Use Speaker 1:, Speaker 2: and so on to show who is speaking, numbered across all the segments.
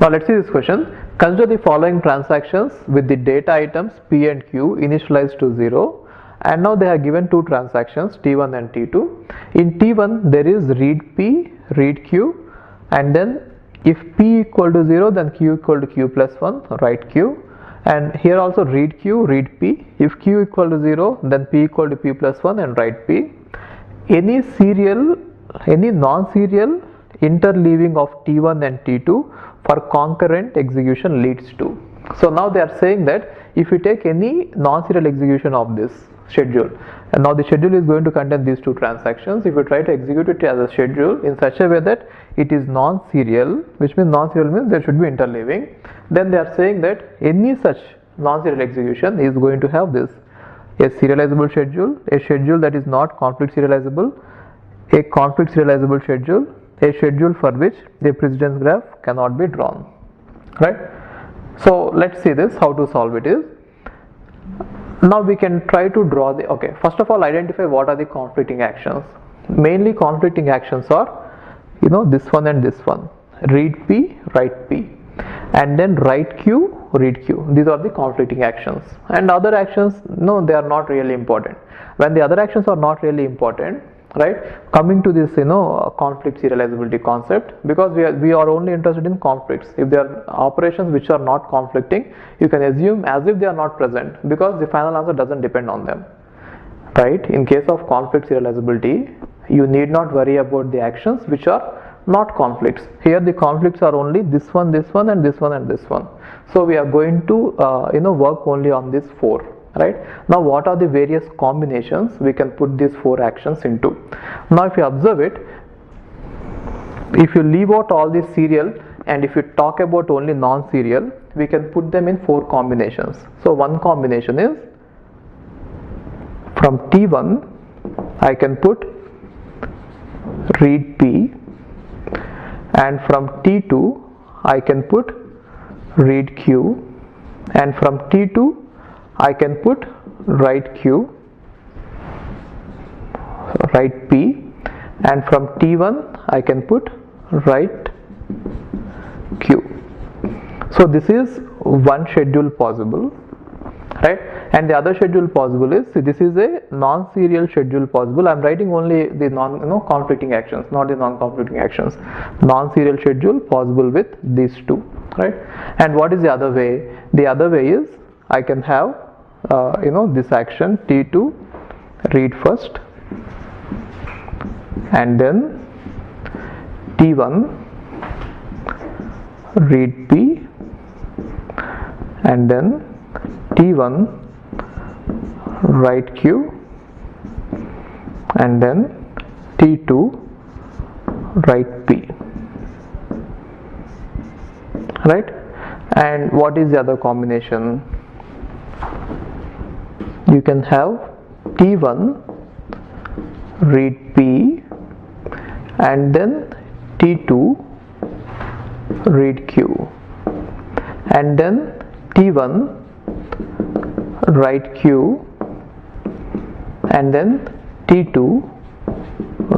Speaker 1: Now let's see this question. Consider the following transactions with the data items P and Q initialized to 0, and now they have given two transactions T1 and T2. In T1 there is read P, read Q, and then if P equal to 0 then Q equal to Q plus 1, write Q, and here also read Q, read P. If Q equal to 0 then P equal to P plus 1 and write P. Any non-serial interleaving of T1 and T2 for concurrent execution leads to. So now they are saying that if you take any non-serial execution of this schedule, and now the schedule is going to contain these two transactions, if you try to execute it as a schedule in such a way that it is non-serial, which means non-serial means there should be interleaving, then they are saying that any such non-serial execution is going to have this: a serializable schedule, a schedule that is not conflict serializable, a conflict serializable schedule, a schedule for which the precedence graph cannot be drawn, right? So let's see this, how to solve it is. Now we can try to draw the, okay, first of all identify what are the conflicting actions. Mainly conflicting actions are, this one and this one, read P, write P, and then write Q, read Q. These are the conflicting actions, and other actions, no, they are not really important. When the other actions are not really important, right, coming to this conflict serializability concept, because we are only interested in conflicts. If there are operations which are not conflicting, you can assume as if they are not present, because the final answer doesn't depend on them, right? In case of conflict serializability, you need not worry about the actions which are not conflicts. Here the conflicts are only this one, and this one, and this one. So we are going to work only on these four. Right? Now what are the various combinations we can put these four actions into? Now if you observe it, if you leave out all these serial and if you talk about only non-serial, we can put them in four combinations. So one combination is from T1 I can put read P, and from T2 I can put read Q, and from T2 I can put write Q, write P, and from T1 I can put write Q. So this is one schedule possible, right? And the other schedule possible is, see, this is a non-serial schedule possible. I am writing only the conflicting actions, not the non-conflicting actions. Non-serial schedule possible with these two, right? And what is the other way? The other way is I can have this action T2 read first, and then T1 read P, and then T1 write Q, and then T2 write P, right? And what is the other combination? You can have T1 read P, and then T2 read Q, and then T1 write Q, and then T2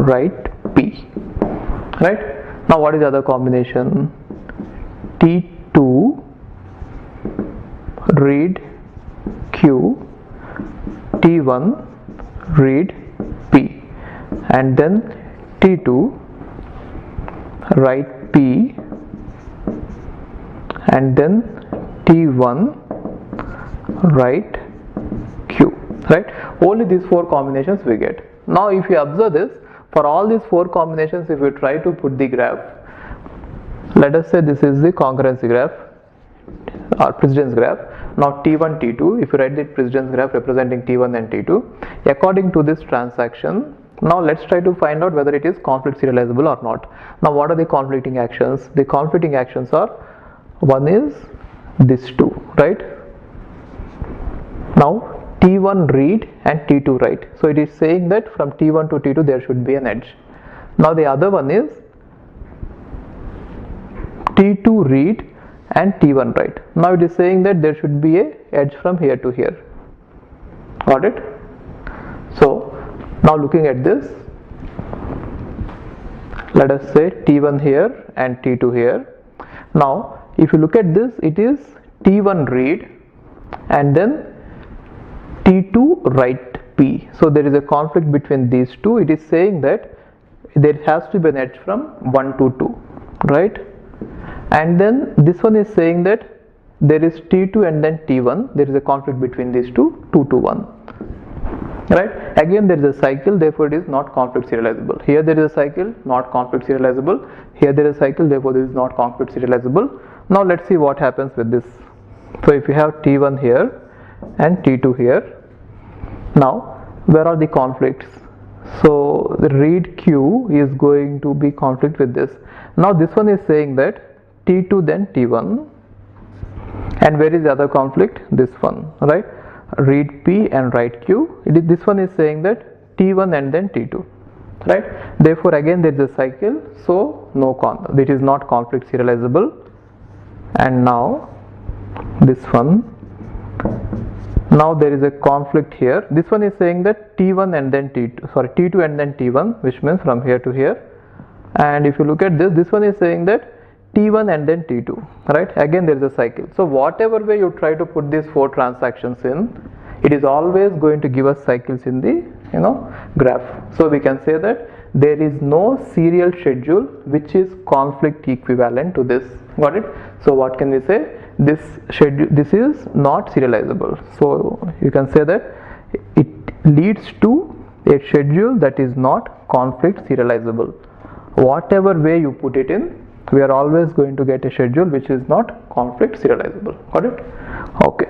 Speaker 1: write P, right? Now what is the other combination? T2 read Q, T1 read P, and then T2 write P, and then T1 write Q, right? Only these four combinations we get. Now if you observe this, for all these four combinations, if you try to put the graph, let us say this is the concurrency graph or precedence graph. Now T1, T2, if you write the precedence graph representing T1 and T2, according to this transaction, now let's try to find out whether it is conflict serializable or not. Now what are the conflicting actions? The conflicting actions are, one is this two, right? Now T1 read and T2 write. So it is saying that from T1 to T2 there should be an edge. Now the other one is T2 read and T1 write. Now it is saying that there should be a edge from here to here. Got it? So now looking at this, let us say T1 here and T2 here. Now if you look at this, it is T1 read and then T2 write P. So there is a conflict between these two. It is saying that there has to be an edge from 1 to 2, right? And then this one is saying that there is T2 and then T1. There is a conflict between these two, 2 to 1. Right? Again there is a cycle, therefore it is not conflict serializable. Here there is a cycle, not conflict serializable. Here there is a cycle, therefore this is not conflict serializable. Now let's see what happens with this. So if you have T1 here and T2 here, now where are the conflicts? So the read Q is going to be conflict with this. Now this one is saying that T2 then T1, and where is the other conflict? This one, right? Read P and write Q. This one is saying that T1 and then T2, right? Therefore again there is a cycle, so it is not conflict serializable. And now this one, now there is a conflict here. This one is saying that T1 and then T2 and then T1, which means from here to here. And if you look at this one is saying that T1 and then T2, right? Again there is a cycle. So whatever way you try to put these 4 transactions in, it is always going to give us cycles in the graph. So we can say that there is no serial schedule which is conflict equivalent to this. Got it? So what can we say? This is not serializable. So you can say that it leads to a schedule that is not conflict serializable. Whatever way you put it in, we are always going to get a schedule which is not conflict serializable. Got it? Okay.